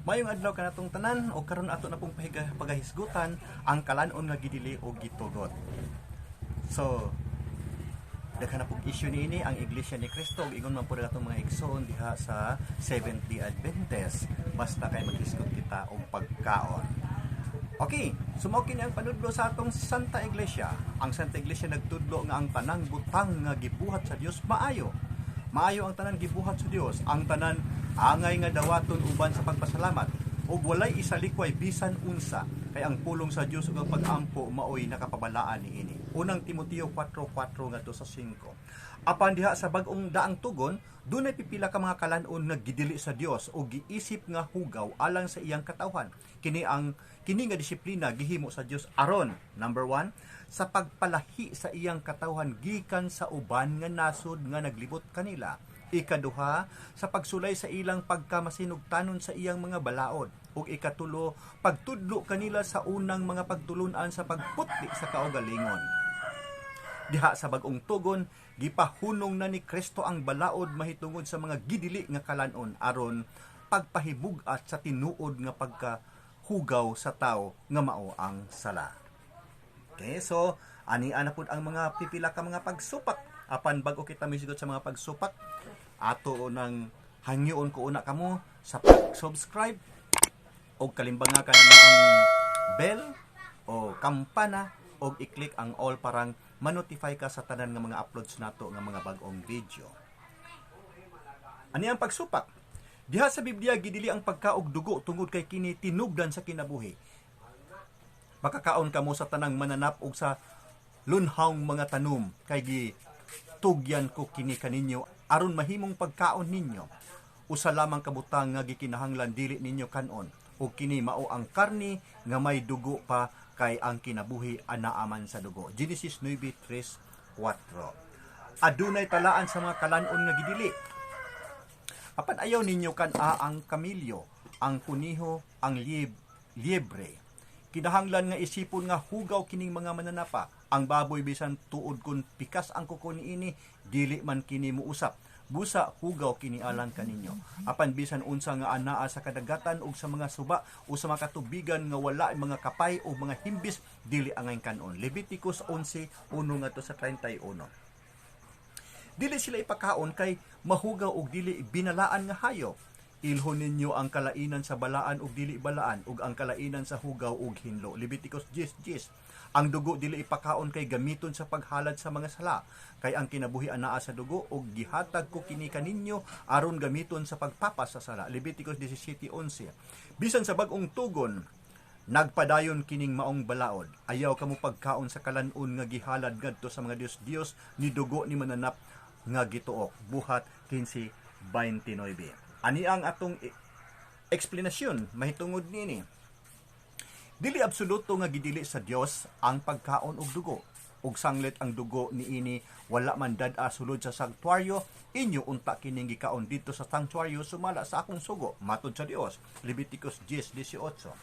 Mayong adlaw kanatong tanan o karon ato na pong pagahisgutan ang kalanon nga gidili o gitugot. So, daghan na pong issue niini ang Iglesia ni Cristo ug ingon man pud atong mga igsoon diha sa Seventh-day Adventist basta kay magdiskuti kita og pagkaon. Okay, sumaw kini ang panudlo sa atong Santa Iglesia. Ang Santa Iglesia nagtudlo nga ang tanang butang nga gibuhat sa Dios maayo. Maayo ang tanan gibuhat sa Dios, ang tanan angay nga dawaton uban sa pagpasalamat ug walay isalikway bisan unsa kay ang pulong sa Dios ug ang pag-ampo maoy nakapabalaan niini. Unang Timoteo 4:4 ngadto sa 5. Apan diha sa bag-ong daang tugon, dunay pipila ka mga kalanon nga gidili sa Dios ug giisip nga hugaw alang sa iyang katawhan. Kini nga disiplina gihimo sa Dios aron number 1 sa pagpalahi sa iyang katawhan gikan sa uban nga nasod nga naglibot kanila. Ikaduha, sa pagsulay sa ilang pagkamasinugtanon sa iyang mga balaod. Ug ikatulo, pagtudlo kanila sa unang mga pagtulunan sa pagputli sa kaugalingon. Diha sa bag-ong tugon, gipahunong na ni Kristo ang balaod mahitungod sa mga gidili nga kalanon aron pagpahibug-at sa tinuod nga pagkahugaw sa tao nga mao ang sala. Okay, so ani-ana pud ang mga pipila ka mga pagsupak. Apan bago kita misigot sa mga pagsupak, ato nang hangyoon ko una kamo sa pag-subscribe o kalimbanga ka na ang bell o kampana o i-click ang all parang ma-notify ka sa tanan nga mga uploads nato nga mga bag-ong video. Ani ang pagsupak? Diha sa Biblia gidili ang pagkaog dugo tungod kay kini tinubdan sa kinabuhi. Makakaon kamo sa tanang mananap og sa lunhawng mga tanom kay tugyan ko kini kaninyo aron mahimong pagkaon ninyo. Usa lamang kabutang nga gikinahanglan dili ninyo kanon ug kini mao ang karni nga may dugo pa kay ang kinabuhi anaaman sa dugo. Genesis 9:3-4. Adunay talaan sa mga kalanon nga gidili. Apan ayaw ninyo ang kamilyo, ang kuniho, ang liebre. Kinahanglan nga isipon nga hugaw kining mga mananapa. Ang baboy bisan tuod kun pikas ang kuko niini, dili man kini muusap. Busa hugaw kini alang kaninyo. Apan bisan unsa nga anaa sa kadagatan ug sa mga suba o sa mga katubigan nga wala mga kapay o mga himbis, dili angay kanon. Leviticus 11:1 ngadto sa 31. Dili sila ipakaon kay mahugaw ug dili binalaan nga hayop. Ilhon ninyo ang kalainan sa balaan ug dili balaan ug ang kalainan sa hugaw ug hinlo. Leviticus 10:10. Ang dugo dili ipakaon kay gamiton sa paghalad sa mga sala, kay ang kinabuhi anaa sa dugo ug gihatag ko kini kaninyo aron gamiton sa pagpapas sa sala. Leviticus 17:11. Bisan sa bag-ong tugon, nagpadayon kining maong balaod. Ayaw kamo pagkaon sa kalanon nga gihalad ngadto sa mga Dios ni dugo ni mananap nga gituok. Buhat 15:29. Ani ang atong eksplanasyon mahitungod niini. Dili absoluto nga gidili sa Dios ang pagkaon og dugo. Ug sanglit ang dugo niini wala man dad-a sulod sa sanktuaryo, inyo unta kining gikaon dito sa sanktuaryo sumala sa akong sugo matud sa Dios. Leviticus 10:18.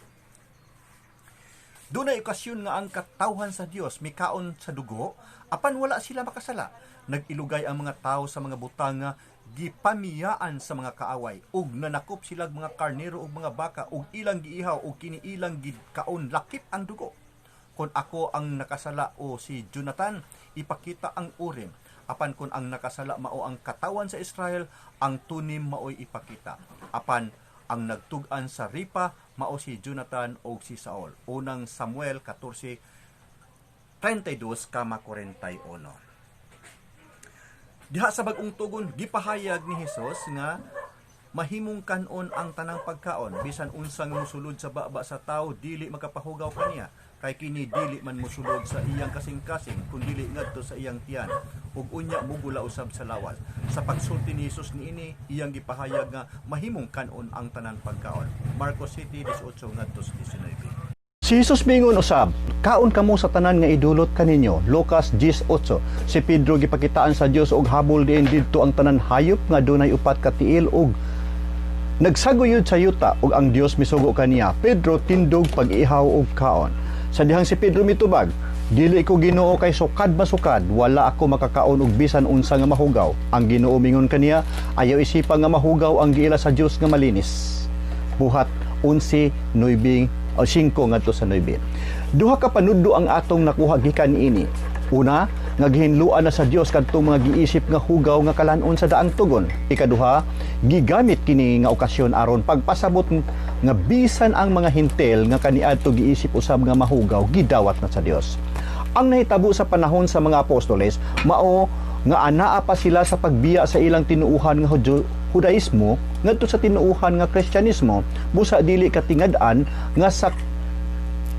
Dunay okasyon nga ang katawhan sa Dios mikaon sa dugo, apan wala sila makasala. Nag-ilugay ang mga tao sa mga butang nga gipamiyaan sa mga kaaway ug nanakop sila mga karnero ug mga baka ug ilang giihaw ug kini ilang gikaon lakip ang dugo. Kung ako ang nakasala o si Jonathan, ipakita ang urim. Apan kung ang nakasala mao ang katawan sa Israel, ang tunim maoy ipakita. Apan ang nagtug-an sa ripa mao si Jonathan o si Saul. Unang Samuel 14:32-41. Diha sa bag-ong tugon, gipahayag ni Hesus nga mahimong kanon ang tanang pagkaon bisan unsa nga mosulod sa baba sa tao dili makapahugaw kaniya kay kini dili man mosulod sa iyang kasing-kasing kun dili ngadto sa iyang tiyan ug unya mugula usab sa lawas. Sa pagsulti ni Hesus niini iyang gipahayag nga mahimong kanon ang tanang pagkaon. Marcos 7:18 ngadto sa 19. Si Jesus mingon usab, kaon kamo sa tanan nga idulot kaninyo. Lucas 10:8. Si Pedro gipakitaan sa Dios og habol diin didto ang tanan hayop nga dunay upat ka tiil ug nagsaguyod sa yuta ug ang Dios misugo kaniya. Pedro tindog pag-ihaw og kaon. Sa dihang si Pedro mitubag, dili ko Ginoo kay sukad masukad, wala ako makakaon og bisan unsa nga mahugaw. Ang Ginoo mingon kaniya, ayaw isipa nga mahugaw ang giila sa Dios nga malinis. Buhat 11:9 o 5 ngadto sa 9. Duha ka panudlo ang atong nakuha gikan niini. Una, nga gihinluan na sa Dios kadtong mga giisip nga hugaw nga kalanon sa daang tugon. Ikaduha, gigamit kini nga okasyon aron pagpasabot nga bisan ang mga hintel nga kaniadto giisip usab nga mahugaw gidawat na sa Dios. Ang nahitabo sa panahon sa mga apostoles mao nga anaa pa sila sa pagbiya sa ilang tinuuhan nga Judaismo ngadto sa tinuuhan nga Kristyanismo, busa dili katingad-an nga sa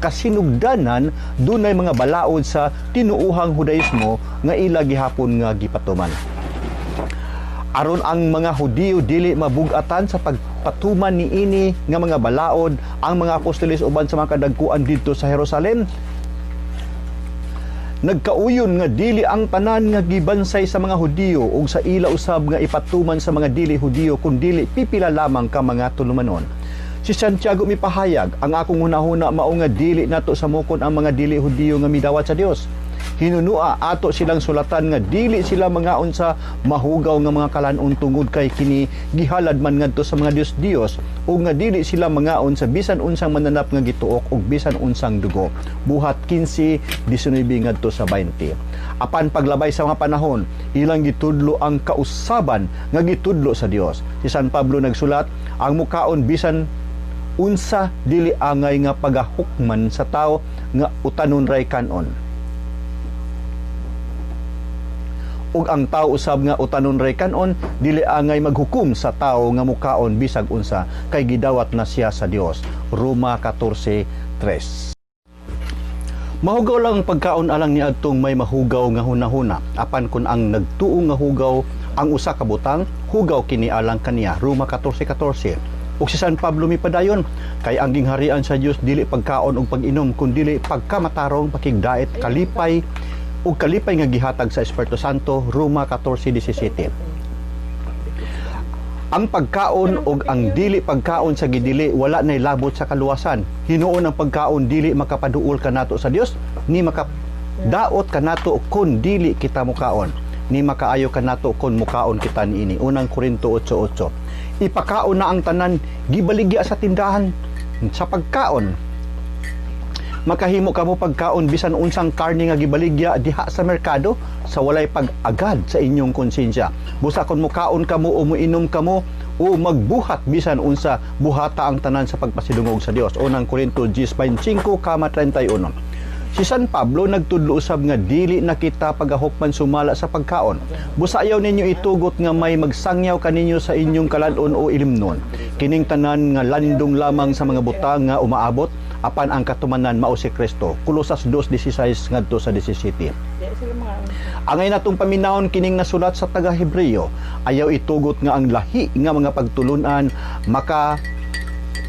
kasinugdanan dunay mga balaod sa tinuuhang Judaismo nga ila gihapon nga gipatuman. Aron ang mga Hudiyo dili mabug-atan sa pagpatuman niini nga mga balaod, ang mga apostoles uban sa mga kadagkuan didto sa Jerusalem nagkauyon nga dili ang tanan nga gibansay sa mga Hudiyo ug sa ila usab nga ipatuman sa mga dili Hudiyo kundi pipila lamang ka mga tulumanon. Si Santiago mipahayag, ang akong hunahuna mao nga dili nato samukon ang mga dili Hudiyo nga midawat sa Dios. Hinunua ato silang sulatan nga dili sila mangaon sa mahugaw nga mga kalanon tungod kay kini gihalad man ngadto sa mga Dios ug nga dili sila mangaon sa bisan unsang mananap nga gituok ug bisan unsang dugo. Buhat 15:19 ngadto sa 20. Apan paglabay sa mga panahon, ilang gitudlo ang kausaban nga gitudlo sa Dios. Si San Pablo nagsulat, ang mukaon bisan unsa dili angay nga pagahukman sa tao nga utanon ray kanon. Ug ang tao usab nga utanon ray kanon dili angay maghukom sa tao nga mukaon bisag unsa kay gidawat na siya sa Dios. Roma 14:3. Mahugaw lang ang pagkaon alang niadtong may mahugaw nga hunahuna. Apan kun ang nagtuo nga hugaw ang usa ka butang, hugaw kini alang kaniya. Roma 14:14. Ug si San Pablo mipadayon, kay ang gingharian sa Dios dili pagkaon ug pag-inom kundi pagkamatarong, pakigdait, kalipay ug kalipay nga gihatag sa Espiritu Santo. Roma 14:17. Ang pagkaon ug ang dili pagkaon sa gidili wala nay labot sa kaluwasan. Hinuon ang pagkaon dili makapaduol kanato sa Dios, ni makadaot kanato kun dili kita mukaon, ni makaayo kanato kun mukaon kita niini. Unang Korinto 8:8. Ipakaon na ang tanan gibaligya sa tindahan sa pagkaon. Makahimo kamo pagkaon bisan unsang karne nga gibaligya diha sa merkado sa walay pag-agad sa inyong konsensya. Busa kon mukaon kamo o muinom kamo o magbuhat bisan unsa, buhata ang tanan sa pagpasidungog sa Dios. Unang Korinto 10:5-31. Si San Pablo nagtudlo usab nga dili na kita pagahukman sumala sa pagkaon. Busa ayaw ninyo itugot nga may magsangyaw kaninyo sa inyong kalanon o ilimnon. Kining tanan nga landong lamang sa mga butang nga umaabot, apan ang katumanan mao si Kristo. Kolosas 2:16 ngadto sa 17. Angay natong paminahon kining nasulat sa taga Hebreo, ayaw itugot nga ang lahi nga mga pagtulunan maka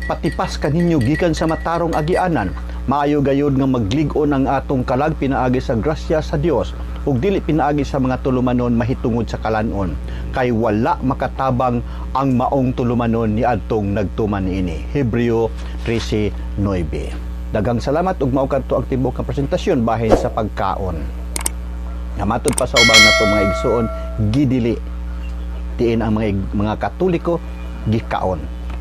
patipas kaninyo gikan sa matarong agianan. Maayo gayud nga maglig-on ang atong kalag pinaagi sa grasya sa Dios ug dili pinaagi sa mga tulumanon mahitungod sa kalanon, kay wala makatabang ang maong tulumanon ni adtong nagtuman niini. Hebreo 13:9. Daghang salamat ug mao kadto ang tibok nga presentasyon bahin sa pagkaon. Namatod pa sa ubang nato mga igsuon, gidili diin ang mga Katoliko gikaon.